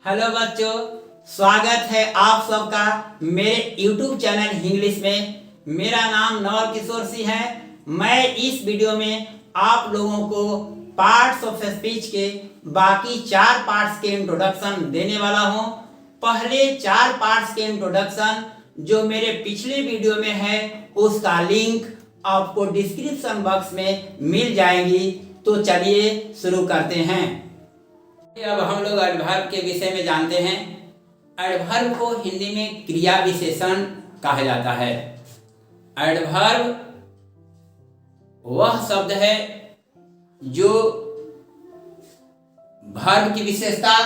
Hello बच्चों, स्वागत है आप सबका मेरे YouTube चैनल इंग्लिश में। मेरा नाम नवल किशोर सिंह है। मैं इस वीडियो में आप लोगों को पार्ट्स ऑफ स्पीच के बाकी 4 पार्ट्स के इंट्रोडक्शन देने वाला हूं। पहले 4 पार्ट्स के इंट्रोडक्शन जो मेरे पिछले वीडियो में है उसका लिंक आपको डिस्क्रिप्शन बॉक्स में मिल जाएगी। तो चलिए शुरू करते हैं। अब हम लोग एडवर्ब के विषय में जानते हैं। एडवर्ब को हिंदी में क्रिया विशेषण कहा जाता है। एडवर्ब वह शब्द है जो वर्ब की विशेषता,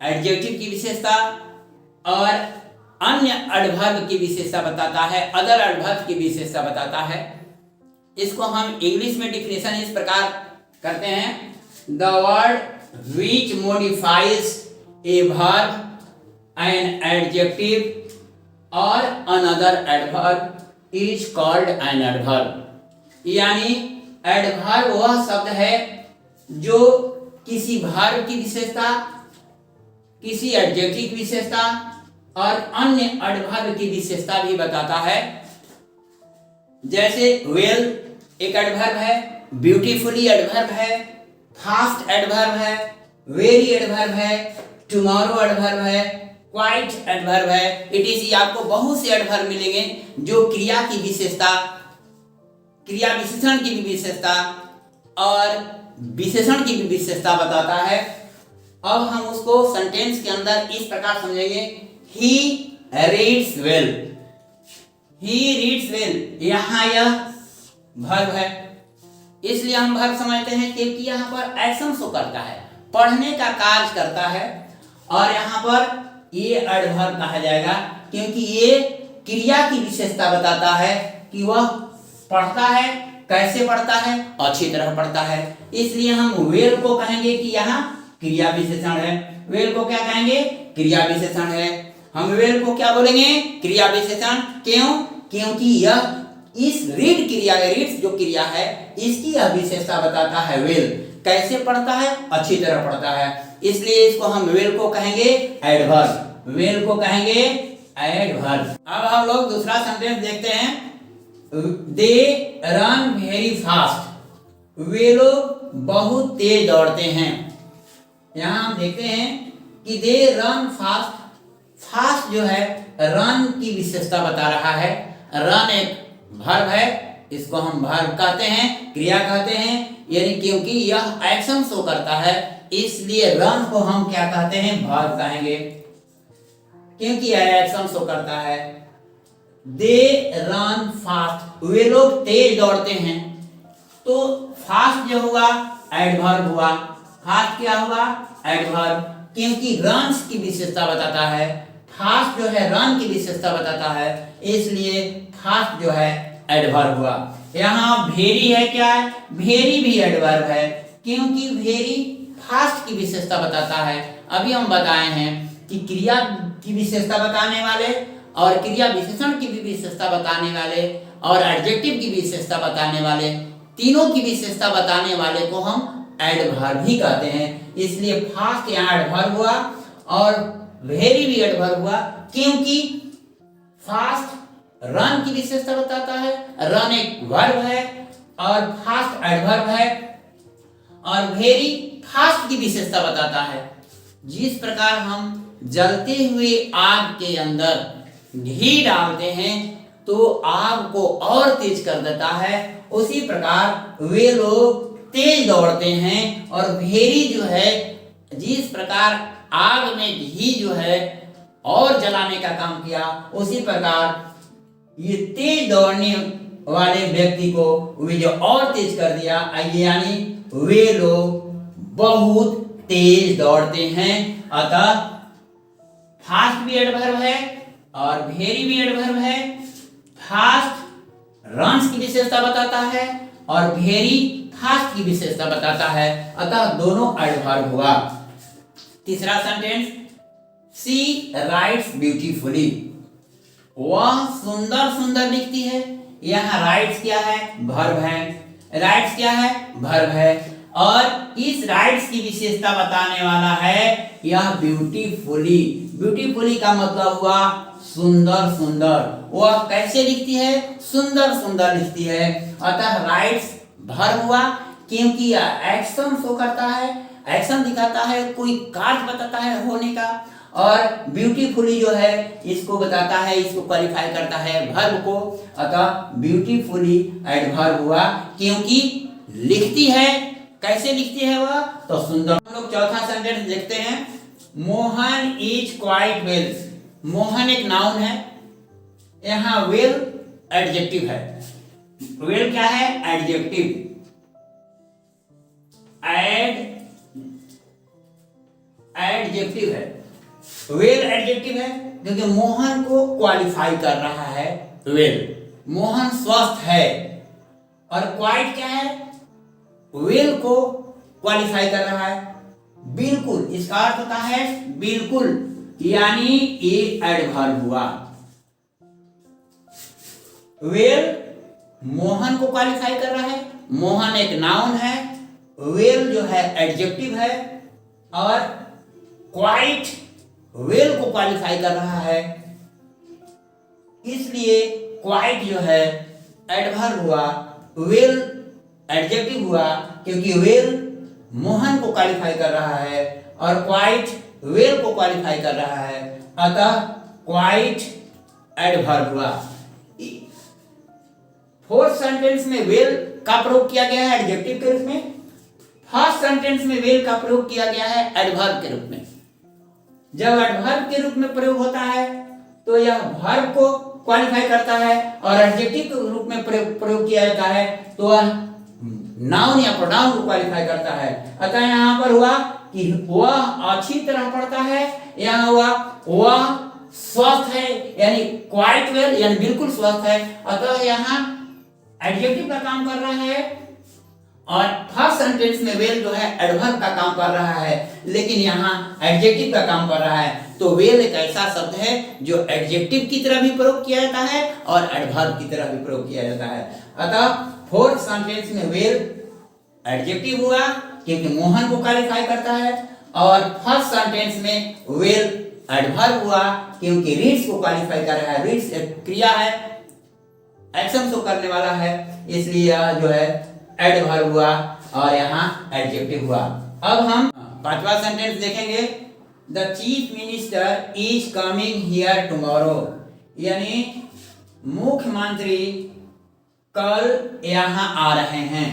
एडजेक्टिव की विशेषता और अन्य एडवर्ब की विशेषता बताता है, अदर एडवर्ब की विशेषता बताता है। इसको हम इंग्लिश में डिफिनेशन इस प्रकार करते हैं: The word which modifies a verb, an adjective or another adverb is called an adverb। यानी एडवर्ब वह शब्द है जो किसी वर्ब की विशेषता, किसी एडजेक्टिव की विशेषता और अन्य एडवर्ब की विशेषता भी बताता है। जैसे वेल एक एडवर्ब है, ब्यूटीफुली एडवर्ब है, फास्ट एडवर्ब है, वेरी एडवर्ब है, टुमारो एडवर्ब है, क्वाइट एडवर्ब है, इट इज। आपको बहुत से एडवर्ब मिलेंगे जो क्रिया की विशेषता, क्रिया विशेषण की भी विशेषता और विशेषण की भी विशेषता बताता है। अब हम उसको सेंटेंस के अंदर इस प्रकार समझेंगे: he reads well. He reads well, यहाँ यह वर्ब है, इसलिए हम वर्ब समझते हैं क्योंकि यहाँ पर एक्शन शो करता है, पढ़ने का कार्य करता है। और यहाँ पर ये एडवर्ब कहा जाएगा क्योंकि ये क्रिया की विशेषता बताता है कि वह पढ़ता है। कैसे पढ़ता है? अच्छी तरह पढ़ता है। इसलिए हम वेल को कहेंगे कि यहाँ क्रिया विशेषण है। वेल को क्या कहेंगे? क्रिया विशेषण है। हम वेल को क्या बोलेंगे? क्रिया विशेषण। क्यों? क्योंकि यह इस रीड क्रिया, रीड्स जो क्रिया है, इसकी यह विशेषता बताता है। वेल कैसे पढ़ता है? अच्छी तरह पढ़ता है, इसलिए इसको हम वेल को कहेंगे एडवर्ब। वेल को कहेंगे एडवर्ब। अब हम लोग दूसरा सेंटेंस देखते हैं। They run very fast. वे लोग बहुत तेज दौड़ते हैं। यहाँ हम देखते हैं कि दे रन फास्ट। फास्ट जो है रन की विशेषता बता रहा है। रन एक वर्ब है, इसको हम वर्ब कहते हैं, क्रिया कहते हैं। यानी क्योंकि यह एक्शन शो करता है, इसलिए रन को हम क्या कहते हैं? वर्ब कहेंगे, क्योंकि यह एक्शन शो करता है। दे रन फास्ट, वे लोग तेज दौड़ते हैं। तो फास्ट जो हुआ एडवर्ब हुआ। फास्ट क्या हुआ? एडवर्ब, क्योंकि रन की विशेषता बताता है। फास्ट जो है रन की विशेषता बताता है, इसलिए फास्ट जो है एडवर्ब हुआ। यहाँ वेरी है, क्या है? वेरी भी एडवर्ब है, क्योंकि वेरी फास्ट की विशेषता बताता है। अभी हम बताए हैं कि क्रिया की विशेषता बताने वाले और क्रिया विशेषण की भी विशेषता बताने वाले और एडजेक्टिव की विशेषता बताने वाले, तीनों की विशेषता बताने वाले को हम एडवर्ब ही कहते हैं। इसलिए फास्ट यहाँ एडवर्ब हुआ और वेरी भी एडवर्ब हुआ, क्योंकि फास्ट रन की विशेषता बताता है। रन एक वर्ब है और फास्ट एडवर्ब है, और वेरी फास्ट की विशेषता बताता है। जिस प्रकार हम जलते हुए आग के अंदर घी डालते हैं तो आग को और तेज कर देता है, उसी प्रकार वे लोग तेज दौड़ते हैं। और वेरी जो है, जिस प्रकार आग में घी जो है और जलाने का काम किया, उसी प्रकार ये तेज दौड़ने वाले व्यक्ति को वे जो और तेज कर दिया, यानी वे लोग बहुत तेज दौड़ते हैं। अतः फास्ट भी एडवर्ब है और वेरी भी एडवर्ब है। फास्ट रन्स की विशेषता बताता है और वेरी फास्ट की विशेषता बताता है, अतः दोनों एडवर्ब हुआ। तीसरा सेंटेंस, शी राइट्स ब्यूटीफुली। वह सुंदर सुंदर लिखती है। यहाँ राइट्स क्या है? वर्ब है। राइट्स क्या है? वर्ब है। और इस राइट्स की विशेषता बताने वाला है यह ब्यूटीफुली। ब्यूटीफुली का मतलब हुआ सुंदर सुंदर। वह कैसे लिखती है? सुंदर सुंदर लिखती है। अतः राइट्स वर्ब हुआ क्योंकि यह एक्शन शो करता है, एक्शन दिखाता है, कोई कार्य बताता है होने का। और ब्यूटीफुली जो है इसको बताता है, इसको क्वालिफाई करता है वर्ब को। अतः ब्यूटीफुली एडवर्ब हुआ क्योंकि लिखती है। कैसे लिखती है वह? तो सुंदर। हम लोग चौथा सेंटेंस देखते हैं। Mohan is quite well. Mohan एक नाउन है, यहां वेल एडजेक्टिव है। वेल क्या है? एडजेक्टिव। एडजेक्टिव है, वेल एडजेक्टिव है क्योंकि मोहन को क्वालिफाई कर रहा है वेल। मोहन स्वस्थ है। और क्वाइट क्या है? वेल को क्वालिफाई कर रहा है। बिल्कुल, इसका अर्थ होता है बिल्कुल, यानी ये एडवर्ब हुआ। वेल मोहन को क्वालिफाई कर रहा है। मोहन एक नाउन है, वेल जो है एडजेक्टिव है, और क्वाइट वेल को क्वालिफाई कर रहा है। इसलिए क्वाइट जो है एडवर्ब हुआ, वेल एडजेक्टिव हुआ क्योंकि वेल मोहन को क्वालिफाई कर रहा है और क्वाइट वेल को क्वालिफाई कर रहा है। अतः क्वाइट एडवर्ब हुआ। फोर्थ सेंटेंस में वेल का प्रयोग किया गया है एडजेक्टिव के रूप में। फर्स्ट सेंटेंस में वेल का प्रयोग किया गया है एडवर्ब के रूप में। जब एडवर्ब के रूप में प्रयोग होता है तो यह वर्ब को क्वालिफाई करता है, और एडजेक्टिव के रूप में प्रयोग किया जाता है तो वह नाउन या प्रोनाउन को क्वालिफाई करता है। अतः यहाँ पर हुआ कि वह अच्छी तरह पढ़ता है, यहाँ हुआ वह स्वस्थ है, यानी क्वाइट वेल, यानी बिल्कुल स्वस्थ है। अतः यहाँ एडजेक्टिव का काम कर रहा है, और फर्स्ट सेंटेंस में वेल जो है एडवर्ब का काम कर रहा है, लेकिन यहाँ एडजेक्टिव का काम कर रहा है। तो वेल एक ऐसा शब्द है जो एडजेक्टिव की तरह भी प्रयोग किया जाता है और एडवर्ब की तरह भी प्रयोग किया जाता है। अतः फोर्थ सेंटेंस में वेल एडजेक्टिव हुआ क्योंकि मोहन को क्वालिफाई करता है, और फर्स्ट सेंटेंस में वेल एडवर्ब हुआ क्योंकि रीड्स को क्वालिफाई कर रहा है। रीड्स एक क्रिया है, एक्शन शो करने वाला है, इसलिए यह जो है एडवर्ब हुआ और यहाँ एडजेक्टिव हुआ। अब हम पांचवा सेंटेंस देखेंगे। The chief minister is coming here tomorrow, यानी मुख्यमंत्री कल यहाँ आ रहे हैं।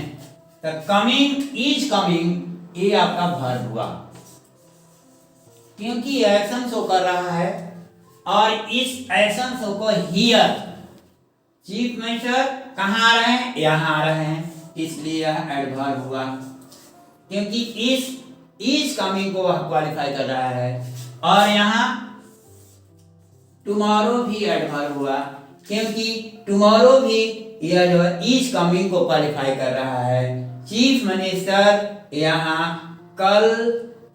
तो कमिंग, इज कमिंग, ये आपका वर्ब हुआ क्योंकि एक्शन शो कर रहा है, और इस एक्शन शो को हियर, चीफ मिनिस्टर कहाँ आ रहे हैं? यहाँ आ रहे हैं, इसलिए यह एडवर्ब हुआ क्योंकि इस कमिंग को वह क्वालिफाई कर रहा है। और यहाँ टुमारो भी एडवर्ब हुआ क्योंकि टुमारो भी यह जो है इस कमिंग को क्वालिफाई कर रहा है। चीफ मिनिस्टर यहाँ कल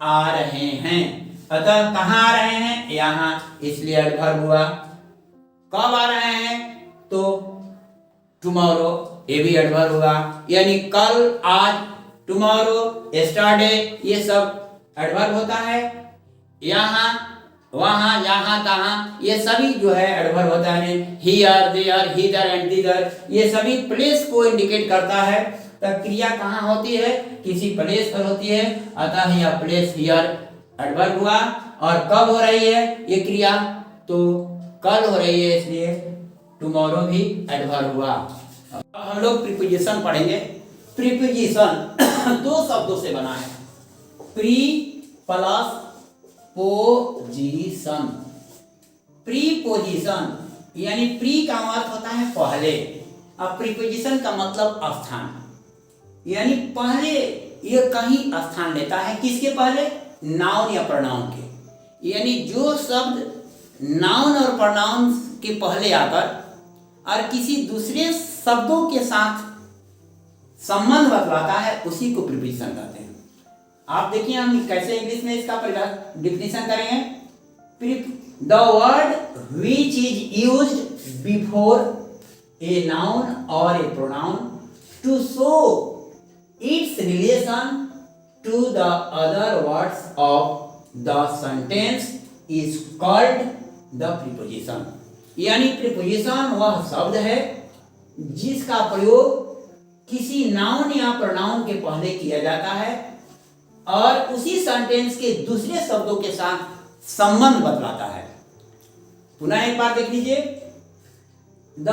आ रहे हैं, अतः कहाँ आ रहे हैं? यहाँ, इसलिए एडवर्ब हुआ। कब आ रहे हैं? तो टुमारो, ये भी एडवर्ब हुआ, यानी कल, आज, टुमारो, यस्टरडे, ये सब एडवर्ब होता है। यहाँ, वहाँ, यहाँ, तहाँ, ये सभी जो है एडवर्ब होता है। हियर, देयर, हिदर एंड दिदर, ये सभी प्लेस को इंडिकेट करता है। तब क्रिया कहाँ होती है? किसी प्लेस पर होती है, अतः यह प्लेस हियर एडवर्ब हुआ। और कब हो रही है ये क्रिया? तो कल हो रही है, इसलिए टुमारो भी एडवर्ब हुआ। अब हम लोग प्रीपोजिशन पढ़ेंगे। प्रीपोजिशन दो शब्दों से बना है, प्री प्लस पोजीशन। प्रीपोजिशन यानी प्री का अर्थ होता है पहले, अब प्रीपोजिशन का मतलब स्थान, यानी पहले ये कहीं स्थान लेता है। किसके पहले? नाउन या प्रोनाउन के। यानी जो शब्द नाउन और प्रोनाउन के पहले आकर और किसी दूसरे शब्दों के साथ संबंध बतलाता है, उसी को प्रीपोजिशन कहते हैं। आप देखिए हम कैसे इंग्लिश में इसका डिफिनेशन करेंगे। The word which is used before a noun और a pronoun to show its relation to the other words of the sentence is called the preposition। यानी प्रीपोजिशन वह शब्द है जिसका प्रयोग किसी नाउन या प्रोनाउन के पहले किया जाता है और उसी सेंटेंस के दूसरे शब्दों के साथ संबंध बतलाता है। पुनः एक बार देख लीजिए, the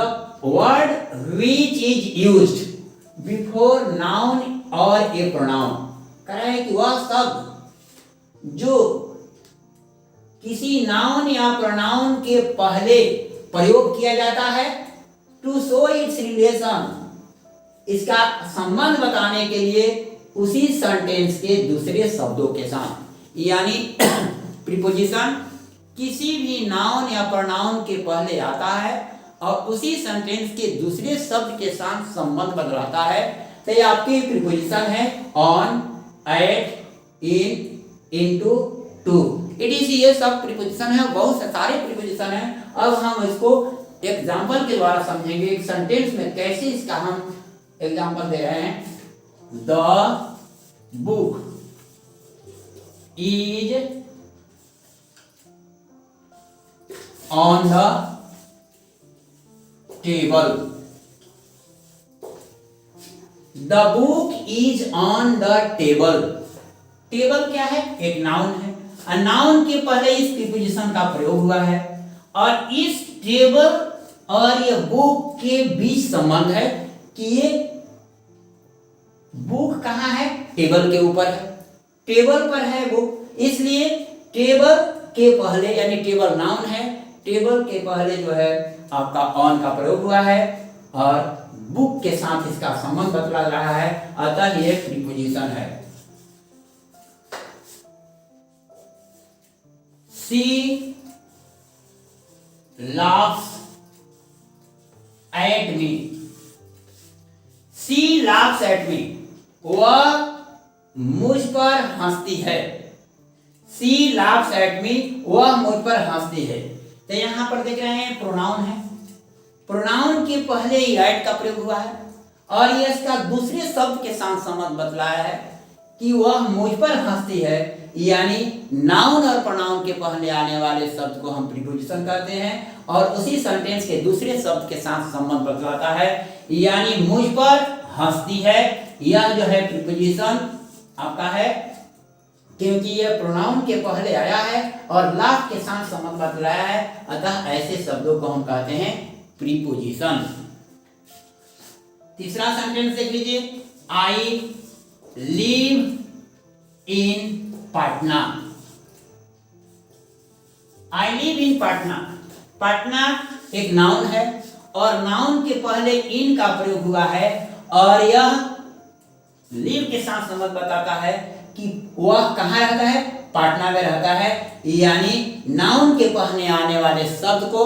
word which is used before noun और ए प्रोनाउन, कह रहा है कि वह शब्द जो किसी नाउन या प्रोनाउन के पहले प्रयोग किया जाता है, टू शो इट्स रिलेशन, इसका संबंध बताने के लिए उसी सेंटेंस के दूसरे शब्दों के साथ। यानी प्रीपोजिशन किसी भी नाउन या प्रोनाउन के पहले आता है और उसी सेंटेंस के दूसरे शब्द के साथ संबंध बतलाता है। तो ये आपकी प्रीपोजिशन है on, at, in, into, to. It is, ये सब प्रीपोजिशन है, बहुत सारे प्रीपोजिशन है। अब हम इसको एग्जाम्पल के द्वारा समझेंगे, एक सेंटेंस में कैसे इसका हम एग्जाम्पल दे रहे हैं। The book is on the table. The book is on the table. Table क्या है? एक नाउन है। नाउन के पहले इस प्रीपोजिशन का प्रयोग हुआ है और इस टेबल और ये बुक के बीच संबंध है कि ये बुक कहाँ है? टेबल के ऊपर है, टेबल पर है बुक, इसलिए टेबल के पहले, यानी टेबल नाउन है, टेबल के पहले जो है आपका ऑन का प्रयोग हुआ है और बुक के साथ इसका संबंध बतला रहा है, अतः ये प्रीपोजिशन है। She laughs at me। She laughs at me, वह मुझ पर हंसती है। She laughs at me, वह मुझ पर हंसती है। तो यहां पर देख रहे हैं प्रोनाउन है, प्रोनाउन के पहले ही एट का प्रयोग हुआ है और ये इसका दूसरे शब्द के साथ संबंध बतलाया है कि वह मुझ पर हंसती है। यानी नाउन और प्रोनाउन के पहले आने वाले शब्द को हम प्रीपोजिशन कहते हैं और उसी सेंटेंस के दूसरे शब्द के साथ संबंध बतलाता है। यानी मुझ पर हंसती है, यह जो है प्रीपोजिशन आपका है क्योंकि यह प्रोनाउन के पहले आया है और लाफ के साथ संबंध बतलाया है, अतः ऐसे शब्दों को हम कहते हैं प्रीपोजिशन। तीसरा सेंटेंस देख लीजिए, I live in Patna. I live in Patna. Patna एक नाउन है और नाउन के पहले इन का प्रयोग हुआ है और यह लिव के साथ संबंध बताता है कि वह कहाँ रहता है? पटना में रहता है। यानी नाउन के पहले आने वाले शब्द को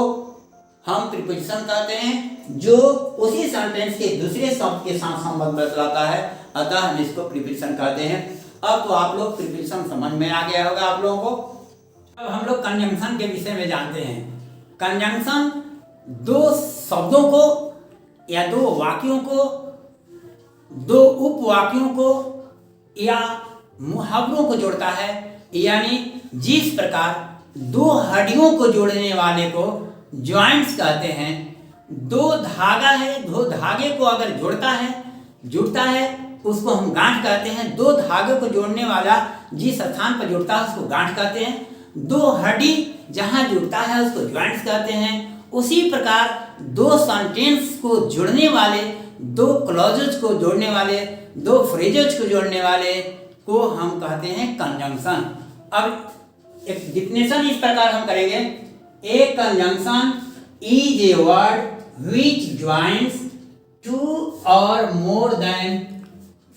हम प्रीपोजिशन कहते हैं जो उसी सेंटेंस के दूसरे शब्द के साथ संबंध बतलाता है, अतः हम इसको प्रीपोजिशन कहते हैं। अब तो आप लोग प्रीपोजिशन समझ में आ गया होगा आप लोगों को। अब हम लोग कंजंक्शन के विषय में जानते हैं। कंजंक्शन दो शब्दों को या दो वाक्यों को, दो उपवाक्यों को या मुहावरों को जोड़ता है। यानी जिस प्रकार दो हड्डियों को जोड़ने वाले को जॉइंट्स कहते हैं। दो धागा है, दो धागे को अगर जुड़ता है उसको हम गांठ कहते हैं। दो धागे को जोड़ने वाला जिस स्थान पर जुड़ता है उसको गांठ कहते हैं। दो हड्डी जहां जुड़ता है उसको जॉइंट्स कहते हैं। उसी प्रकार दो सेंटेंस को जोड़ने वाले, दो क्लॉजेज को जोड़ने वाले, दो फ्रेजेज को जोड़ने वाले को हम कहते हैं कंजंक्शन। अब एक डिफिनेशन इस प्रकार हम करेंगे, a conjunction is a word which joins two और more than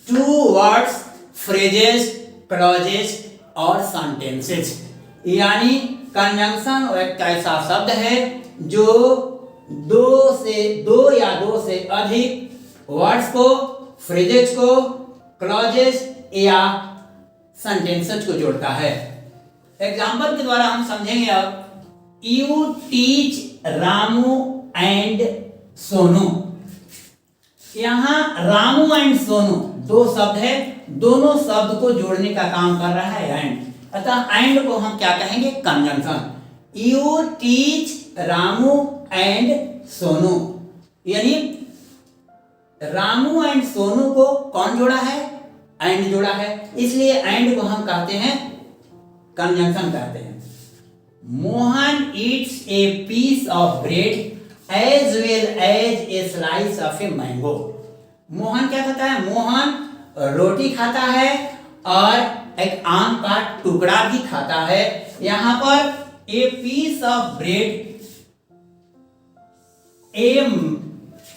two words, phrases, clauses और सेंटेंसेस। यानी कंजंक्शन एक ऐसा शब्द है जो दो या दो से अधिक वर्ड्स को, फ्रेजेस को, क्लॉजेस या सेंटेंसेस को जोड़ता है। एग्जाम्पल के द्वारा हम समझेंगे। अब you teach Ramu and Sonu. यहाँ रामू एंड सोनू दो शब्द है दोनों शब्द को जोड़ने का काम कर रहा है एंड, अतः एंड को हम क्या कहेंगे? Conjunction. You teach Ramu and Sonu, यानी रामू एंड सोनू को कौन जोड़ा है? एंड जोड़ा है, इसलिए एंड को हम कहते हैं कंजंक्शन कहते हैं। Mohan eats a piece of bread as well as a slice of a mango. Mohan क्या खाता है? मोहन रोटी खाता है और एक आम का टुकड़ा भी खाता है। यहां पर a piece of bread, a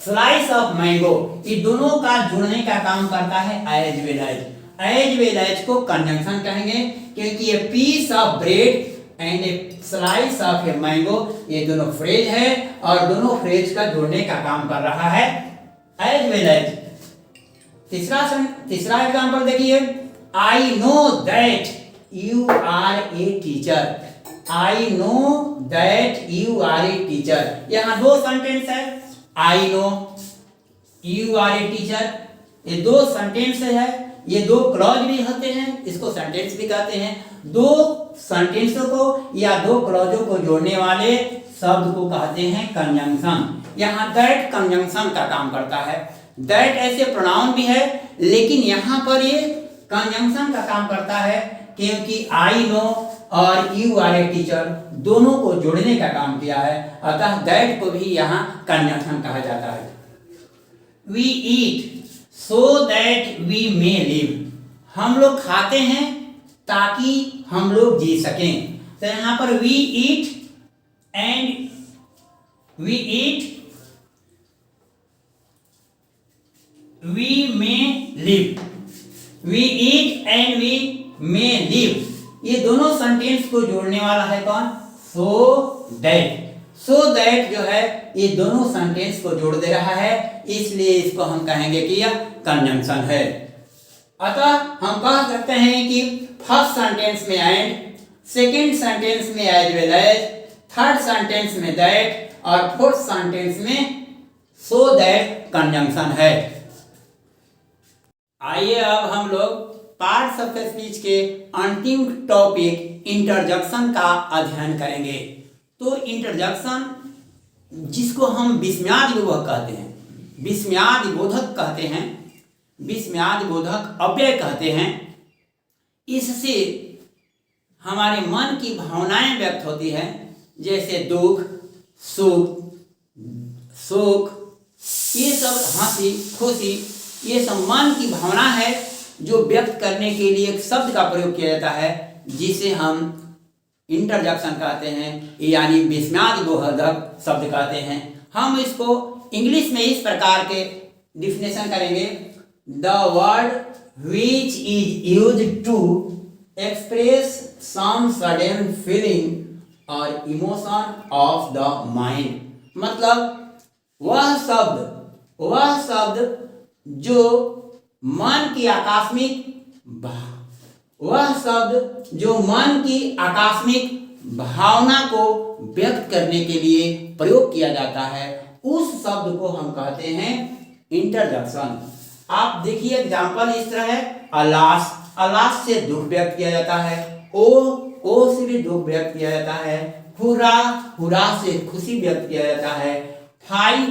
slice of mango, ये दोनों का जुड़ने का काम करता है as well as. As well as को कंजंक्शन कहेंगे क्योंकि ये piece of bread and a slice of a mango, ये दोनों फ्रेज है और दोनों फ्रेज का जोड़ने का काम कर रहा है एज वेल एज। तीसरा एग्जांपल देखिए, I know that you are a teacher. I know that you are a teacher, यहां दो सेंटेंस है। I know, you are a teacher, ये दो सेंटेंस है, ये दो क्लॉज भी होते हैं, इसको सेंटेंस भी कहते हैं। दो सेंटेंसों को या दो क्लॉजों को जोड़ने वाले शब्द को कहते हैं कंजंक्शन। यहाँ दैट कंजंक्शन का काम करता है। दैट ऐसे प्रोनाउन भी है, लेकिन यहाँ पर ये कंजंक्शन का काम करता है क्योंकि आई नो और यू आर ए टीचर दोनों को जोड़ने का काम किया है, अतः दैट को भी यहाँ कंजंक्शन कहा जाता है। We eat so that we may live, हम लोग खाते हैं ताकि हम लोग जी सकें। तो यहाँ पर we eat and we eat we may live, we eat and we may live, ये दोनों सेंटेंस को जोड़ने वाला है कौन? So that. सो दैट जो है ये दोनों सेंटेंस को जोड़ दे रहा है, इसलिए इसको हम कहेंगे कि यह कंजंक्शन है। अतः हम कह सकते हैं कि फर्स्ट सेंटेंस में एंड, सेकंड सेंटेंस में as well as, third sentence में दैट और फोर्थ सेंटेंस में सो दैट कंजंक्शन है। आइए अब हम लोग पार्ट्स ऑफ स्पीच के अंतिम टॉपिक इंटरजेक्शन का अध्ययन करेंगे। तो इंटरजेक्शन, जिसको हम विस्मयादि बोधक कहते हैं, विस्मयादि बोधक कहते हैं, विस्मयादि बोधक अव्यय कहते हैं, इससे हमारे मन की भावनाएं व्यक्त होती हैं, जैसे दुख, सुख, शोक, ये सब, हंसी, खुशी, ये सब मन की भावना है जो व्यक्त करने के लिए एक शब्द का प्रयोग किया जाता है, जिसे हम इंटरजेक्शन कहते हैं, यानी विस्मयादि बोधक शब्द कहते हैं। हम इसको इंग्लिश में इस प्रकार के डिफिनेशन करेंगे, the word which is used to express some sudden feeling और इमोशन ऑफ द माइंड, मतलब वह शब्द जो मन की आकस्मिक भावना को व्यक्त करने के लिए प्रयोग किया जाता है, उस शब्द को हम कहते हैं इंटरजेक्शन। आप देखिए एग्जांपल इस तरह है, अलास, अलास से दुख व्यक्त किया जाता है, ओ से भी दुख व्यक्त किया जाता है, हुरा, हुरा से खुशी व्यक्त किया जाता है, फाई,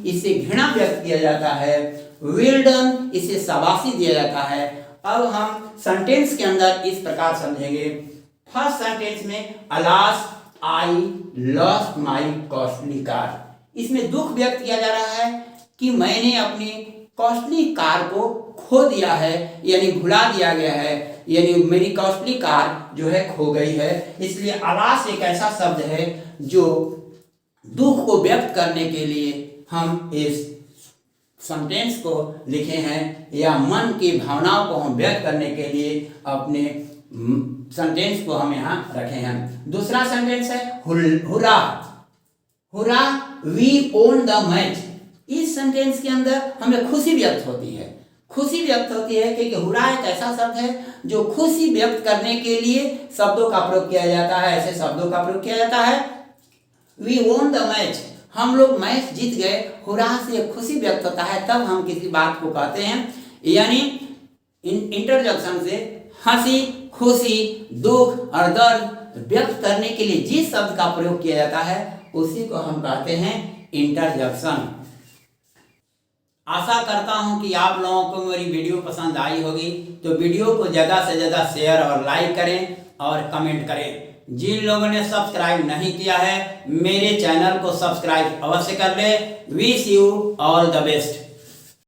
इससे घृणा व्यक्त किया जाता है, वेल डन, इसे शाबाशी दिया जाता है। अब हम सेंटेंस के अंदर इस प्रकार समझेंगे। फर्स्ट सेंटेंस में alas I lost my costly car, इसमें दुख व्यक्त किया जा रहा है कि मैंने अपनी कॉस्टली कार को खो दिया है, यानी भुला दिया गया है, यानी मेरी कॉस्टली कार जो है खो गई है। इसलिए अलास एक ऐसा शब्द है जो दुख को व्यक्त करने के लिए हम इस सेंटेंस को लिखे हैं, या मन की भावनाओं को हम व्यक्त करने के लिए अपने सेंटेंस को हम यहाँ रखे हैं। दूसरा सेंटेंस है हुरा, हुरा वी ओन द मैच। इस सेंटेंस के अंदर हमें खुशी व्यक्त होती है, खुशी व्यक्त होती है क्योंकि हुरा एक ऐसा शब्द है जो खुशी व्यक्त करने के लिए शब्दों का प्रयोग किया जाता है, ऐसे शब्दों का प्रयोग किया जाता है। वी ओन द मैच, हम लोग मैच जीत गए, हुरा से खुशी व्यक्त होता है, तब हम किसी बात को कहते हैं। यानी इंटरजेक्शन से हंसी, खुशी, दुख और दर्द व्यक्त करने के लिए जिस शब्द का प्रयोग किया जाता है उसी को हम कहते हैं इंटरजेक्शन। आशा करता हूं कि आप लोगों को मेरी वीडियो पसंद आई होगी, तो वीडियो को ज़्यादा से ज़्यादा शेयर और लाइक करें और कमेंट करें। जिन लोगों ने सब्सक्राइब नहीं किया है मेरे चैनल को सब्सक्राइब अवश्य कर ले। Wish you all the best.